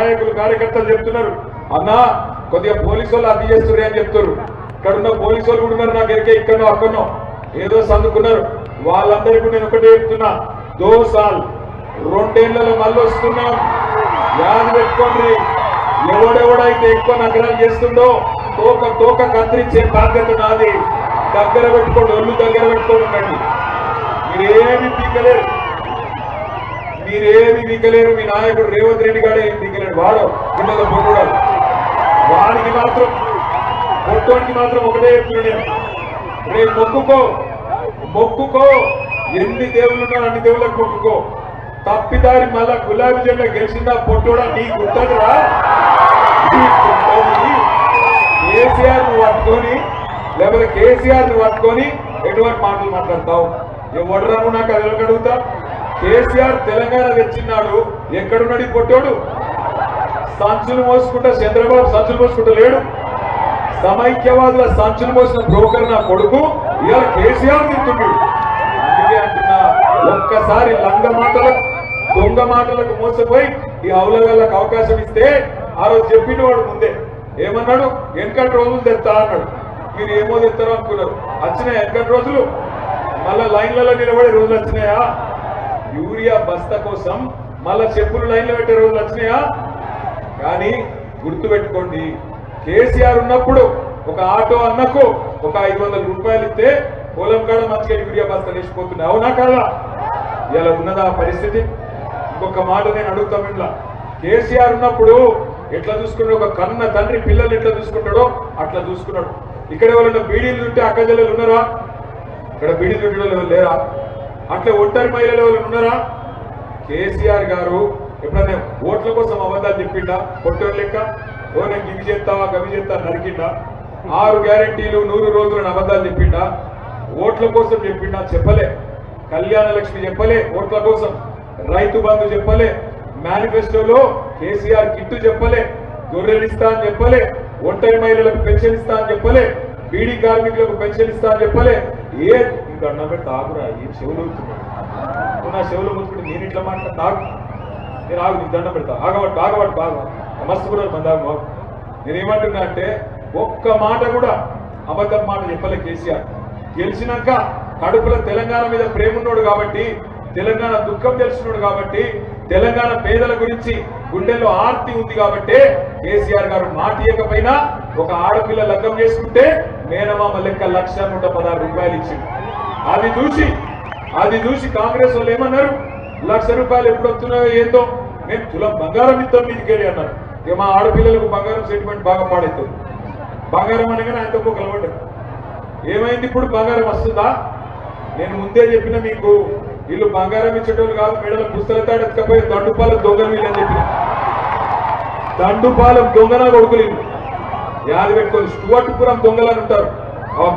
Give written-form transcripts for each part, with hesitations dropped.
నాయకులు కార్యకర్తలు చెప్తున్నారు, అన్నా కొద్దిగా పోలీసు వాళ్ళు అతి చేస్తున్నారు అని చెప్తారు. ఇక్కడ ఉన్న పోలీసు వాళ్ళు కూడా ఉన్నారు, నాకు ఎరికే ఇక్కడనో అక్కడనో ఏదో సందుకున్నారు. వాళ్ళందరికీ నేను ఒకటే చెప్తున్నా, 2 సార్లు 2 ఏళ్లలో మళ్ళీ వస్తున్నాం. యాద పెట్టుకోండి, ఎవడెవడైతే ఎక్కువ నగరాలు చేస్తుండో తోక కత్తిరించే బాధ్యత నాది. దగ్గర పెట్టుకోండి, ఒళ్ళు దగ్గర పెట్టుకోండి ఉండండి. మీరేమి పీకలేరు, మీరేమి పీకలేరు. మీ నాయకుడు రేవంత్ రెడ్డి గారు ఏం పీకలేడు. వాడు కింద పొట్టుడాడు, వాడికి మాత్రం పొట్టోడికి మాత్రం ఒకటే చెప్తున్నాడు, రేపు మొక్కుకో ఎన్ని దేవుళ్ళు ఉన్నారు అన్ని దేవుళ్ళకి మొక్కుకో. తప్పిదారి మళ్ళా గులాబీ జెండా గెలిచిందా పొట్టోడా నీకు గుర్తుందిరా. కేసీఆర్ ను పట్టుకొని లేకపోతే కేసీఆర్ ను పట్టుకొని ఎటువంటి మాటలు మాట్లాడతావు? ఎవడరాను నాకు అది అడుగుతా. కేసీఆర్ తెలంగాణ తెచ్చిన్నాడు, ఎక్కడున్నాడు ఈ పొట్టోడు? సంచులు మోసుకుంటా చంద్రబాబు సంచులు మోసుకుంటా లేడు. సమైక్యవాదుల సంచులు మోసిన బ్రోకర్ నా కొడుకు ఇవాళ కేసీఆర్ తింటున్నాడు. అందుకే అంటున్నా, ఒక్కసారి లంగ మాటలకు దొంగ మాటలకు మోసపోయి ఈ అవలగాళ్ళకు అవకాశం ఇస్తే ఆ రోజు చెప్పిన వాడు ముందే ఏమన్నాడు, వెనకటి రోజులు తెస్తా అన్నాడు. మీరు ఏమో తెస్తారో అనుకున్నారు, వచ్చినాయి వెనకటి రోజులు. మళ్ళా లైన్లలో నిలబడే రోజులు వచ్చినాయా? యూరియా బస్తా కోసం మళ్ళా చెప్పులు లైన్లో పెట్టే రోజులు వచ్చినాయా? కానీ గుర్తుపెట్టుకోండి, కేసీఆర్ ఉన్నప్పుడు ఒక ఆటో అన్నకు ఒక 500 రూపాయలు ఇస్తే పొలం కాడ మంచిగా యూరియా బస్తా లేచిపోతున్నాయి. అవునా కాదా? ఇలా ఉన్నదా పరిస్థితి? ఇంకొక మాట నేను అడుగుతాం, ఇంట్లో కేసీఆర్ ఉన్నప్పుడు ఎట్లా చూసుకున్నాడు, ఒక కన్న తండ్రి పిల్లలు ఎట్లా చూసుకుంటాడో అట్లా చూసుకున్నాడు. ఇక్కడ ఎవరైనా బీడీలు ఉంటే అక్క చెల్లెలు ఉన్నారా? ఇక్కడ బీడీలు ఉండడం లేరా? అట్లా ఒంటరి మహిళలు ఎవరు ఉన్నారా? కేసీఆర్ గారు ఎప్పుడైనా ఓట్ల కోసం అబద్ధాలు చెప్పిండా? పొట్టోరు లెక్క ఓ నేను గివి చేస్తావా గవి చేస్తా నరికిండా? 6 గ్యారెంటీలు 100 రోజులను అబద్ధాలు చెప్పిండా? ఓట్ల కోసం చెప్పిండా? చెప్పలే. కళ్యాణ లక్ష్మి చెప్పలే ఓట్ల కోసం, రైతు బంధు చెప్పలే, మేనిఫెస్టోలో కేసీఆర్ కిట్టు చెప్పలే, గొర్రెలు ఇస్తా అని చెప్పలే, ఒంటరి మహిళలకు పెన్షన్ ఇస్తా అని చెప్పలే, బీడీ కార్మికులకు పెన్షన్ ఇస్తా అని చెప్పలే. ఏ దండం పెట్టి తాగురా, ఏం చెవులు అవుతున్నాడు నా చెవులు ముట్టుకుంటే నేను ఇట్లా మాట్లాడ తాగు, నేను ఆగు, నీకు దండం పెడతా, ఆగబట్టు బాగా మస్తు కూడా మందాగు. నేనేమంటున్నా అంటే ఒక్క మాట కూడా అబద్ధం మాట చెప్పలే కేసీఆర్. గెలిచినాక కడుపులో తెలంగాణ మీద ప్రేమ ఉన్నాడు కాబట్టి, తెలంగాణ దుఃఖం తెలుసున్నాడు కాబట్టి, తెలంగాణ పేదల గురించి గుండెల్లో ఆర్తి ఉంది కాబట్టి కేసీఆర్ గారు మాట ఇవ్వకపోయినా ఒక ఆడపిల్ల లగ్గం చేసుకుంటే మేనమామ లెక్క 1,116 రూపాయలు ఇచ్చింది. అది చూసి కాంగ్రెస్ వాళ్ళు ఏమన్నారు, 1,00,000 రూపాయలు ఎప్పుడు వస్తున్నాయో ఏందో, మేము తులం బంగారం ఇద్దాం మీదికెళ్ళి అన్నారు. ఇక మా ఆడపిల్లలకు బంగారం సెంటిమెంట్ బాగా పాడైతుంది. బంగారం అనగానే ఆయనతో కలవడ్డారు. ఏమైంది ఇప్పుడు? బంగారం వస్తుందా? నేను ముందే చెప్పిన మీకు, వీళ్ళు బంగారం ఇచ్చేటోళ్ళు కాదు, మెడల పుస్తకాలు ఎత్తుకపోయి దండుపాలెం దొంగలు వీళ్ళని చెప్పిన. దండుపాలెం దొంగన కొడుకులు యాది పెట్టుకోవాలి, స్టువర్ట్పురం దొంగలని ఉంటారు.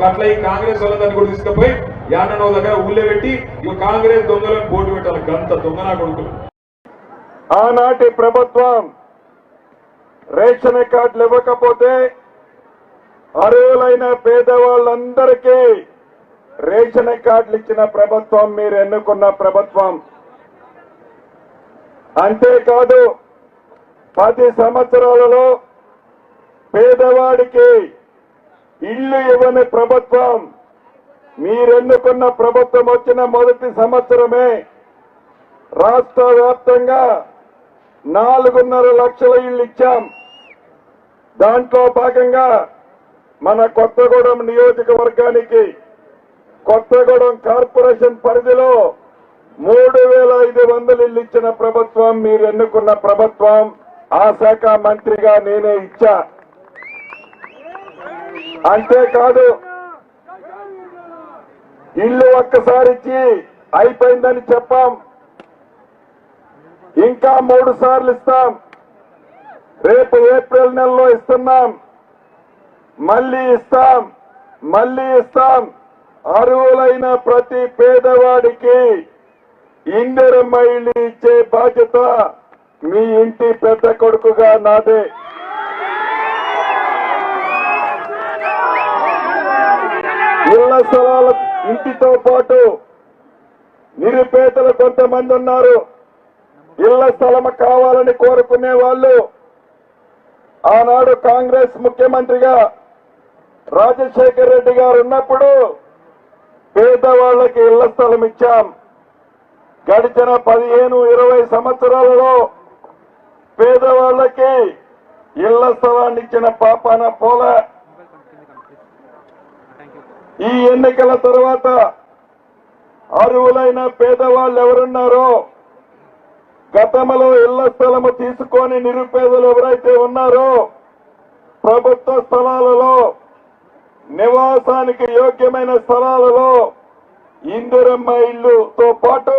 అట్లా ఈ కాంగ్రెస్ వాళ్ళని కూడా తీసుకుపోయి యానో దగ్గర ఊళ్ళో పెట్టి ఇక కాంగ్రెస్ దొంగలను పోటీ పెట్టాలి. గంత దొంగన కొడుకులు. ఆనాటి ప్రభుత్వం రేషన్ కార్డులు ఇవ్వకపోతే అర్హులైన పేదవాళ్ళందరికీ రేషన్ కార్డులు ఇచ్చిన ప్రభుత్వం మీరు ఎన్నుకున్న ప్రభుత్వం. అంతేకాదు 10 సంవత్సరాలలో పేదవాడికి ఇల్లు ఇవ్వని ప్రభుత్వం మీరెన్నుకున్న ప్రభుత్వం వచ్చిన మొదటి సంవత్సరమే రాష్ట్ర వ్యాప్తంగా 4.5 లక్షల ఇళ్లు ఇచ్చాం. దాంట్లో భాగంగా మన కొత్తగూడెం నియోజకవర్గానికి కొత్తగూడెం కార్పొరేషన్ పరిధిలో 3,500 ఇళ్లు ఇచ్చిన ప్రభుత్వం మీరు ఎన్నుకున్న ప్రభుత్వం. ఆ శాఖ మంత్రిగా నేనే ఇచ్చా. అంతేకాదు ఇల్లు ఒక్కసారి ఇచ్చి అయిపోయిందని చెప్పాం, ఇంకా 3 సార్లు ఇస్తాం. రేపు ఏప్రిల్ నెలలో ఇస్తున్నాం, మళ్లీ ఇస్తాం. అర్హులైన ప్రతి పేదవాడికి ఇందిరమ్మ ఇల్లు ఇచ్చే బాధ్యత మీ ఇంటి పెద్ద కొడుకుగా నాదే. ఇళ్ల స్థలాల ఇంటితో పాటు నిరుపేదలు కొంతమంది ఉన్నారు. ఇళ్ల స్థలం కావాలని కోరుకునే వాళ్ళు ఆనాడు కాంగ్రెస్ ముఖ్యమంత్రిగా రాజశేఖర్ రెడ్డి గారు ఉన్నప్పుడు పేదవాళ్లకి ఇళ్ల స్థలం ఇచ్చాం. గడిచిన 15-20 సంవత్సరాలలో పేదవాళ్లకి ఇళ్ల స్థలాన్ని ఇచ్చిన పాపాన పోలే. ఈ ఎన్నికల తర్వాత అర్హులైన పేదవాళ్ళు ఎవరున్నారో, గతంలో ఇళ్ల స్థలము తీసుకొని నిరుపేదలు ఎవరైతే ఉన్నారో ప్రభుత్వ స్థలాలలో, నివాసానికి యోగ్యమైన స్థలాలలో ఇందిరమ్మ ఇల్లుతో పాటు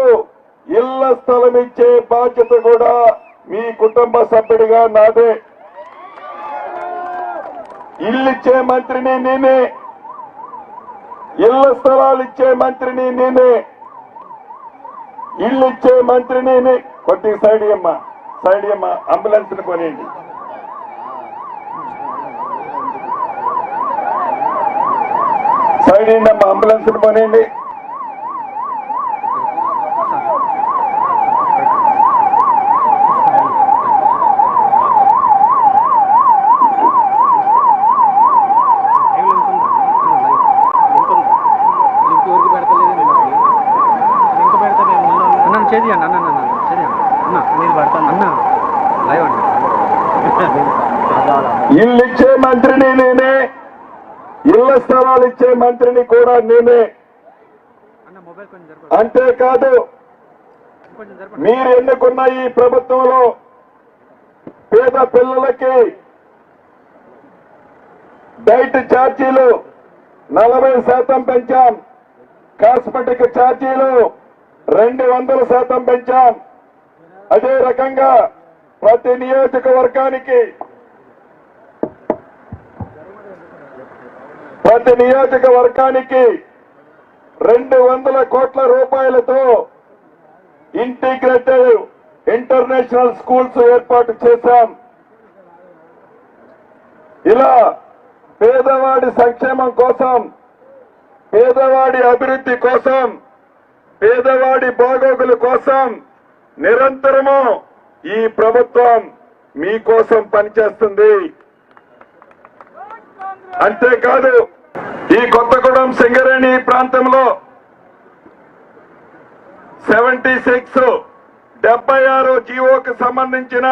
ఇళ్ల స్థలం ఇచ్చే బాధ్యత కూడా మీ కుటుంబ సభ్యుడిగా నాదే. ఇల్లిచ్చే మంత్రిని నేనే, ఇళ్ల స్థలాలు ఇచ్చే మంత్రిని నేనే, ఇల్లు ఇచ్చే మంత్రిని. కొద్దిగా సైడ్ అమ్మ అంబులెన్స్ ని కొనేయండి. సైడ్ అమ్మ అంబులెన్స్ ని కొనేయండి. ఇల్లు ఇచ్చే మంత్రిని నేనే, ఇళ్ల స్థలాలు ఇచ్చే మంత్రిని కూడా నేనే. అంతేకాదు మీరు ఎన్నుకున్న ఈ ప్రభుత్వంలో పేద పిల్లలకి డైట్ ఛార్జీలు 40% పెంచాం, కాస్మెటిక్ ఛార్జీలు 200% పెంచాం. అదే రకంగా ప్రతి నియోజకవర్గానికి 200 కోట్ల రూపాయలతో ఇంటిగ్రేటెడ్ ఇంటర్నేషనల్ స్కూల్స్ ఏర్పాటు చేశాం. ఇలా పేదవాడి సంక్షేమం కోసం, పేదవాడి అభివృద్ధి కోసం, పేదవాడి బాగోగుల కోసం నిరంతరము ఈ ప్రభుత్వం మీకోసం పనిచేస్తుంది. అంతేకాదు ఈ కొత్తగూడెం సింగరేణి ప్రాంతంలో 76 జీవోకి సంబంధించిన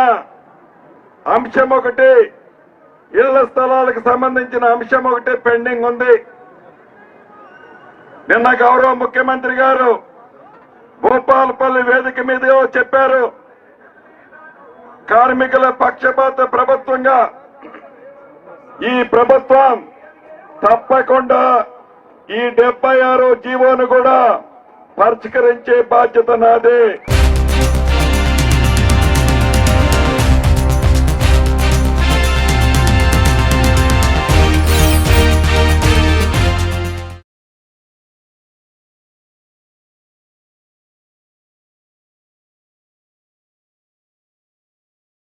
అంశం ఒకటి, ఇళ్ల స్థలాలకు సంబంధించిన అంశం ఒకటి పెండింగ్ ఉంది. నిన్న గౌరవ ముఖ్యమంత్రి గారు భూపాలపల్లి వేదిక మీద చెప్పారు, కార్మికుల పక్షపాత ప్రభుత్వంగా ఈ ప్రభుత్వం తప్పకుండా ఈ 76 జీవోను కూడా పరిష్కరించే బాధ్యత నాదే.